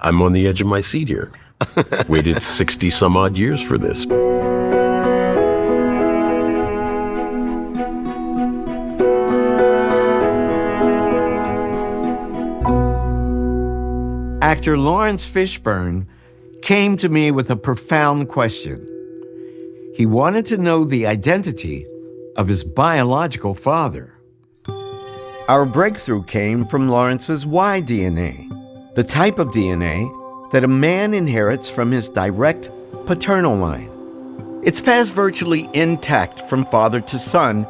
I'm on the edge of my seat here. Waited 60 some odd years for this. Actor Laurence Fishburne came to me with a profound question. He wanted to know the identity of his biological father. Our breakthrough came from Laurence's Y DNA, the type of DNA that a man inherits from his direct paternal line. It's passed virtually intact from father to son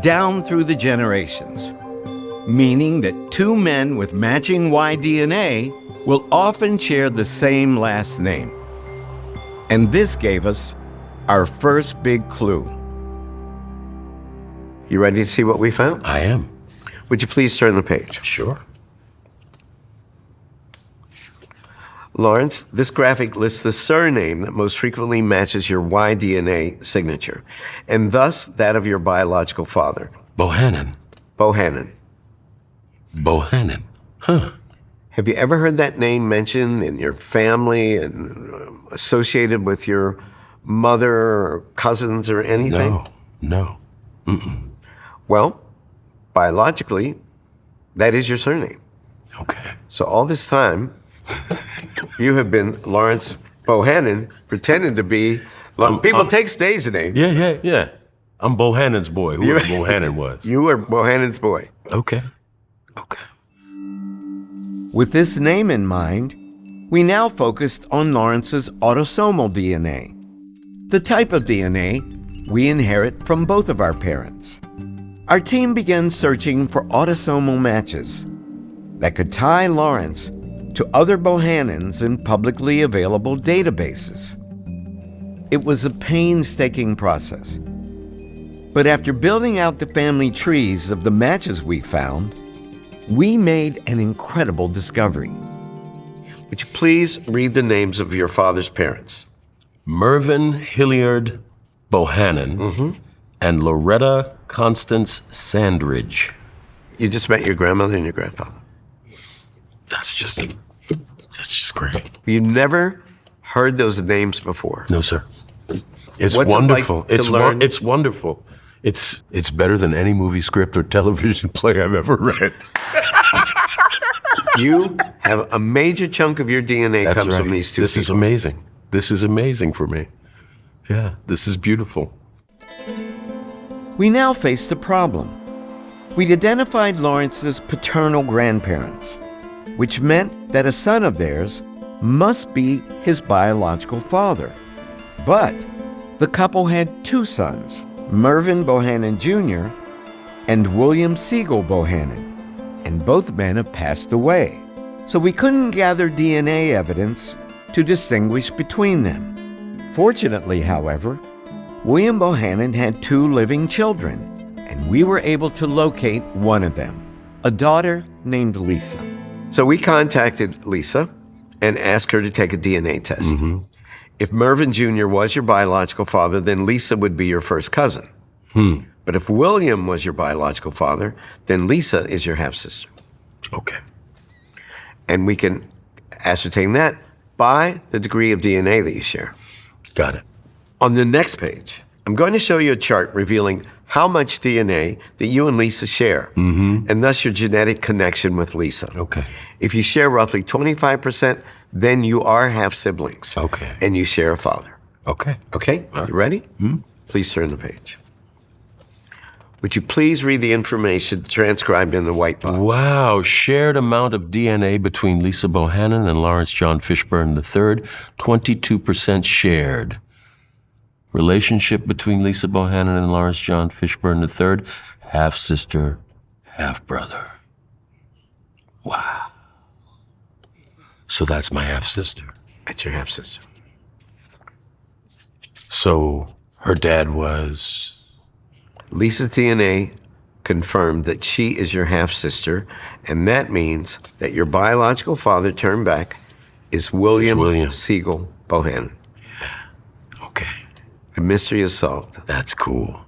down through the generations, meaning that two men with matching Y DNA will often share the same last name. And this gave us our first big clue. You ready to see what we found? I am. Would you please turn the page? Sure. Laurence, this graphic lists the surname that most frequently matches your Y DNA signature, and thus that of your biological father. Bohannon. Bohannon. Bohannon. Huh. Have you ever heard that name mentioned in your family and associated with your mother or cousins or anything? No. Mm-mm. Well, biologically, that is your surname. Okay. So all this time, you have been Laurence Bohannon, pretending to be... People take stage names. Yeah. I'm Bohannon's boy, whoever Bohannon was. You were Bohannon's boy. Okay. With this name in mind, we now focused on Laurence's autosomal DNA, the type of DNA we inherit from both of our parents. Our team began searching for autosomal matches that could tie Laurence to other Bohannons in publicly available databases. It was a painstaking process. But after building out the family trees of the matches we found, we made an incredible discovery. Would you please read the names of your father's parents? Mervyn Hilliard Bohannon and Loretta Constance Sandridge. You just met your grandmother and your grandfather. That's just great. You never heard those names before. No, sir. It's What's wonderful. It like to learn? It's wonderful. It's better than any movie script or television play I've ever read. You have a major chunk of your DNA That's comes right. from these two This people. is amazing. This is amazing for me. Yeah, this is beautiful. We now faced a problem. We'd identified Laurence's paternal grandparents, which meant that a son of theirs must be his biological father. But the couple had two sons, Mervyn Bohannon Jr. and William Siegel Bohannon, and both men have passed away. So we couldn't gather DNA evidence to distinguish between them. Fortunately, however, William Bohannon had two living children, and we were able to locate one of them, a daughter named Lisa. So we contacted Lisa and asked her to take a DNA test. If Mervyn Jr. was your biological father, then Lisa would be your first cousin. But if William was your biological father, then Lisa is your half-sister. Okay. And we can ascertain that by the degree of DNA that you share. Got it. On the next page, I'm going to show you a chart revealing how much DNA that you and Lisa share, and thus your genetic connection with Lisa. Okay. If you share roughly 25%, then you are half-siblings. Okay. And you share a father. Okay. Okay? You ready? Please turn the page. Would you please read the information transcribed in the white box? Wow, shared amount of DNA between Lisa Bohannon and Laurence John Fishburne III, 22% shared. Relationship between Lisa Bohannon and Laurence John Fishburne III, half-sister, half-brother. Wow. So that's my half-sister. That's your half-sister. So her dad was... Lisa's DNA confirmed that she is your half-sister, and that means that your biological father, turned back, is William Siegel Bohannon. Okay. The mystery is solved. That's cool.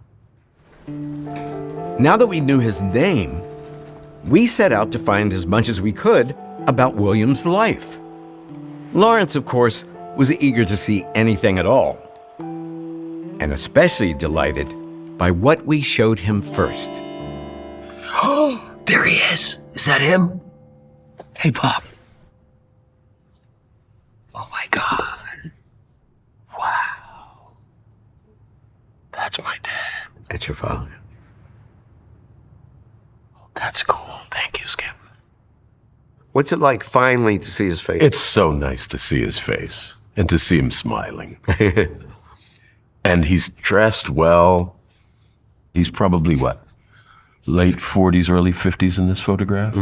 Now that we knew his name, we set out to find as much as we could about William's life. Laurence, of course, was eager to see anything at all, and especially delighted by what we showed him first. Oh, there he is. Is that him? Hey, Pop. Oh, my God. Wow. That's my dad. That's your father. That's cool. Thank you, Skip. What's it like finally to see his face? It's so nice to see his face and to see him smiling. And he's dressed well. He's probably what? Late 40s, early 50s in this photograph?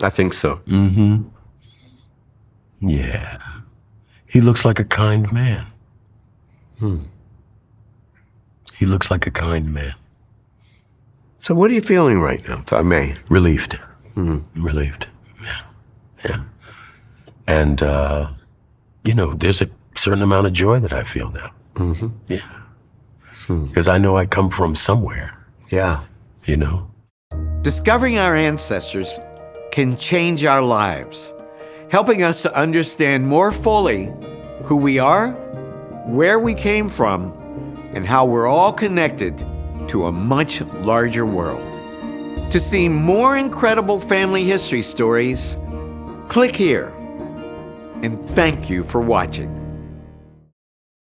I think so. Yeah. He looks like a kind man. He looks like a kind man. So what are you feeling right now, if I may? Relieved. Relieved. Yeah. Yeah. And, there's a certain amount of joy that I feel now. Yeah. Because I know I come from somewhere, Yeah. you know? Discovering our ancestors can change our lives, helping us to understand more fully who we are, where we came from, and how we're all connected to a much larger world. To see more incredible family history stories, click here. And thank you for watching.